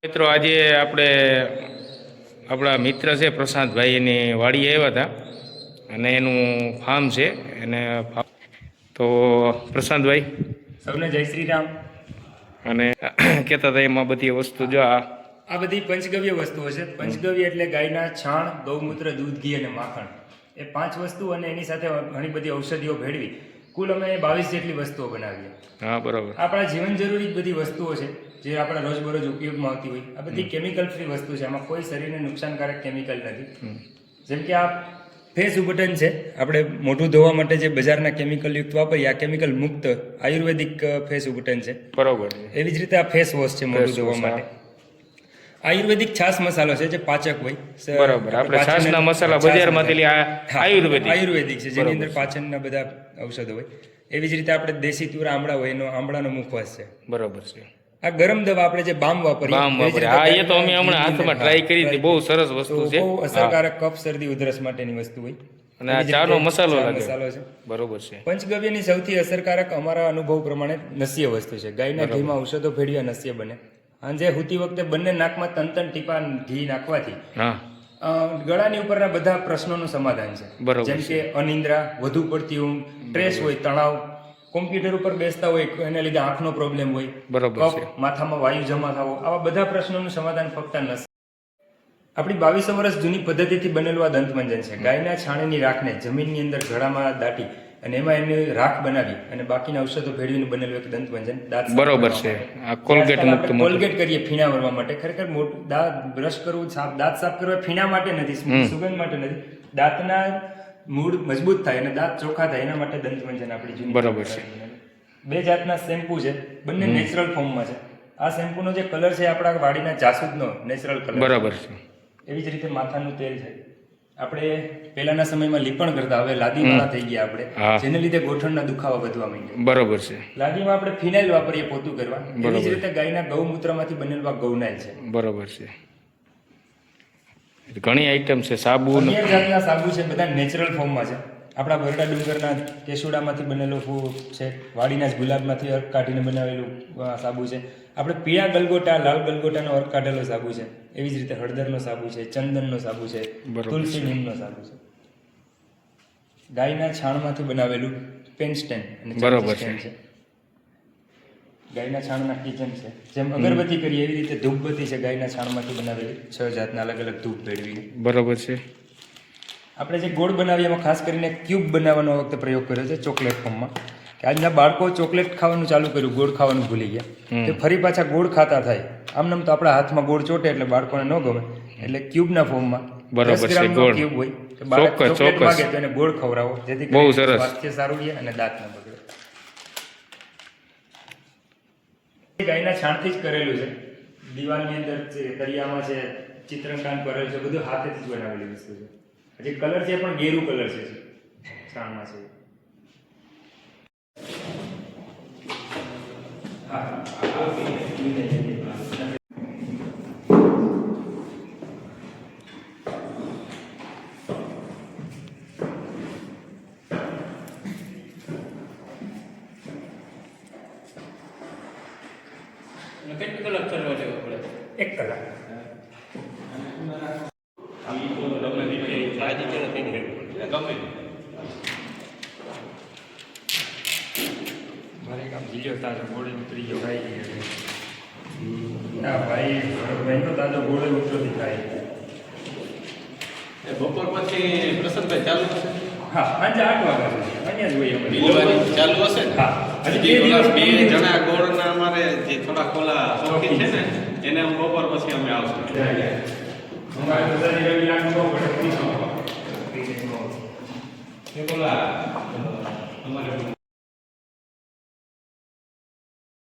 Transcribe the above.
મિત્રો આજે આપણે આપણા મિત્ર છે પ્રશાંતભાઈ એની વાડી આવ્યા હતા અને એનું ફાર્મ છે એને તો પ્રશાંતભાઈ સૌને જય શ્રી રામ. અને કહેતા હતા એમાં બધી વસ્તુ જો આ બધી પંચગવ્ય વસ્તુઓ છે. પંચગવ્ય એટલે ગાયના છાણ, ગૌમૂત્ર, દૂધ, ઘી અને માખણ, એ 5 વસ્તુ અને એની સાથે ઘણી બધી ઔષધિઓ ભેળવી કુલ અમે 22 જેટલી વસ્તુઓ બનાવીએ. હા, બરાબર. આપણા જીવન જરૂરી બધી વસ્તુઓ છે જે આપણા રોજબરોજ ઉપયોગમાં આવતી હોય. આ બધી કેમિકલ ફ્રી વસ્તુ છે, આમાં કોઈ શરીરને નુકસાનકારક કેમિકલ નથી. જેમ કે આ ફેસ ઉબટન છે, આપણે મોઢું ધોવા માટે જે બજારના કેમિકલ યુક્ત વાપરીએ, આ કેમિકલ મુક્ત આયુર્વેદિક ફેસ ઉબટન છે. બરોબર. એવી જ રીતે આ ફેસ વોશ છે મોઢું ધોવા માટે. આયુર્વેદિક છાસ મસાલો છે જે પાચક હોય. બરાબર. આપણે છાસના મસાલા બજારમાંથી આયુર્વેદિક છે જેની અંદર પાચનના બધા ઔષધો હોય. એવી જ રીતે આપણે દેશી તુરા આમળા હોય એનો આમળાનો મુખવાસ છે. બરોબર છે. આ ગરમ દવા આપણે જે બામ વાપરીએ, હા, એ તો અમે હમણાં હાથમાં ટ્રાય કરી હતી, બહુ સરસ વસ્તુ છે. બહુ અસરકારક કફ શરદી ઉધરસ માટેની વસ્તુ હોય. અને આ ચાનો મસાલો લાગે. મસાલો છે. બરોબર છે. પંચગવ્યની સૌથી અસરકારક અમારા અનુભવ પ્રમાણે નસ્ય વસ્તુ છે. ગાયના ઘીમાં ઔષધો ભેળવી નસ્ય બને. અને હુતી વખતે બંને નાકમાં ત્રણ ટીપા ઘી નાખવાથી ગળાની ઉપરના બધા પ્રશ્નોનું સમાધાન છે. જેમ કે અનિદ્રા, વધુ પડતી ઊંઘ, સ્ટ્રેસ હોય, તણાવ, કોમ્પ્યુટર ઉપર બેસતા હોય એના લીધે આંખનો પ્રોબ્લેમ હોય, કફ, માથામાં વાયુ જમા થવો, આવા બધા પ્રશ્નોનું સમાધાન ફક્ત નસ. આપણી 2200 વર્ષ જૂની પદ્ધતિથી બનેલું આ દંતમંજન છે. ગાયના છાણની રાખને જમીનની અંદર ઘડામાં દાટી અને એમાં એની રાખ બનાવી અને બાકીના ઔષધો ભેળવીને બનેલું એક દંતમંજન. દાંત બરોબર છે. આ કોલગેટ મુક્ત કોલગેટ કરીએ ફીણા ભરવા માટે. ખરેખર દાંત બ્રશ કરવું, દાંત સાફ કરવા ફીણા માટે નથી, સુગંધ માટે નથી, દાંતના મૂળ મજબૂત થાય અને દાંત ચોખ્ખા થાય એના માટે દંતમંજન આપણી જૂની. બરોબર છે. 2 જાતના શેમ્પુ છે, બંને નેચરલ ફોર્મમાં છે. આ શેમ્પૂનો જે કલર છે આપણા વાડીના જાસૂદનો નેચરલ કલર. બરાબર છે. એવી જ રીતે માથાનું તેલ છે. આપણે પહેલાના સમયમાં લીપણ કરતા, હવે લાદીવાળા થઈ ગયા આપણે, જેને લીધે ગોઠણના દુખાવા વધવા માંડ્યા. બરોબર છે. લાદીમાં આપણે ફિનાઇલ વાપરીએ પોતું કરવા. એવી જ રીતે ગાયના ગૌમૂત્રમાંથી બનેલું ગૌનાઇલ છે. બરોબર છે. ઘણી આઈટમ છે. સાબુ, અન્ય જાતના સાબુ છે, બધા નેચરલ ફોર્મમાં છે. આપણા બરડા ડુંગરના કેસુડામાંથી બનેલું છે, વાડીના જ ગુલાબમાંથી અર્ક કાઢીને બનાવેલું સાબુ છે. આપણે પીળા ગલગોટા, લાલ ગલગોટાનો અર્ક કાઢેલો સાબુ છે. એવી જ રીતે હળદરનો સાબુ છે, ચંદનનો સાબુ છે, તુલસી નીમનો સાબુ છે. ગાયના છાણમાંથી બનાવેલું પેન સ્ટેન્ડ અને બરોબર છે. ગાયના છાણના કિચન છે. જેમ અગરબત્તી કરીએ એવી રીતે ધૂપબત્તી છે, ગાયના છાણમાંથી બનાવેલી 6 જાતના અલગ અલગ ધૂપ ભેળવી. બરોબર છે. આપણે જે ગોળ બનાવીએ એમાં ખાસ કરીને ક્યુબ બનાવવાનો વખતે પ્રયોગ કર્યો છે ચોકલેટ ફોર્મમાં. કે આજના બાળકો ચોકલેટ ખાવાનું ચાલુ કર્યું, ગોળ ખાવાનું ભૂલી ગયા, તે ફરી પાછા ગોળ ખાતા થાય. આમનામ તો આપણા હાથમાં ગોળ ચોટે એટલે બાળકોને ન ગમે, એટલે ક્યુબના ફોર્મમાં 10 ગ્રામનો ક્યુબ હોય કે બાળક ચોકલેટ માંગે તો એને ગોળ ખવડાવો, જેથી કરીને સ્વાસ્થ્ય સારું રહે અને દાંત ન બગડે. ગાયના છાણથી જ કરેલું છે. દિવાલની અંદર છે, તળિયામાં છે, ચિત્રકામ કરેલું છે, બધું હાથેથી જ બનાવેલી વસ્તુ છે. જે કલર છે પણ ગેરુ કલર છે છાણમાં છે. કેટલી કલાક કરવા જવું પડે? 1 કલાક. મારે કામ જીજો તાજો ગોળે ઉતરી ગયો ખાઈ ગયો. ના ભાઈ તો તાજો ગોળે ઉતરતી ખાઈ. બપોર પછી પ્રસન્નભાઈ ચાલુ હશે? હા, સાંજે 8 વાગ્યા સુધી અહીંયા જ હોય. ડિલિવરી ચાલુ હશે ને? હા. હજી 2 જણા ગોળના અમારે જે થોડા ખોલા શોખીન છે ને એને હું બપોર પછી અમે આવશું. અમારે બધાની રવિ લાખ બહુ પડે. બોલા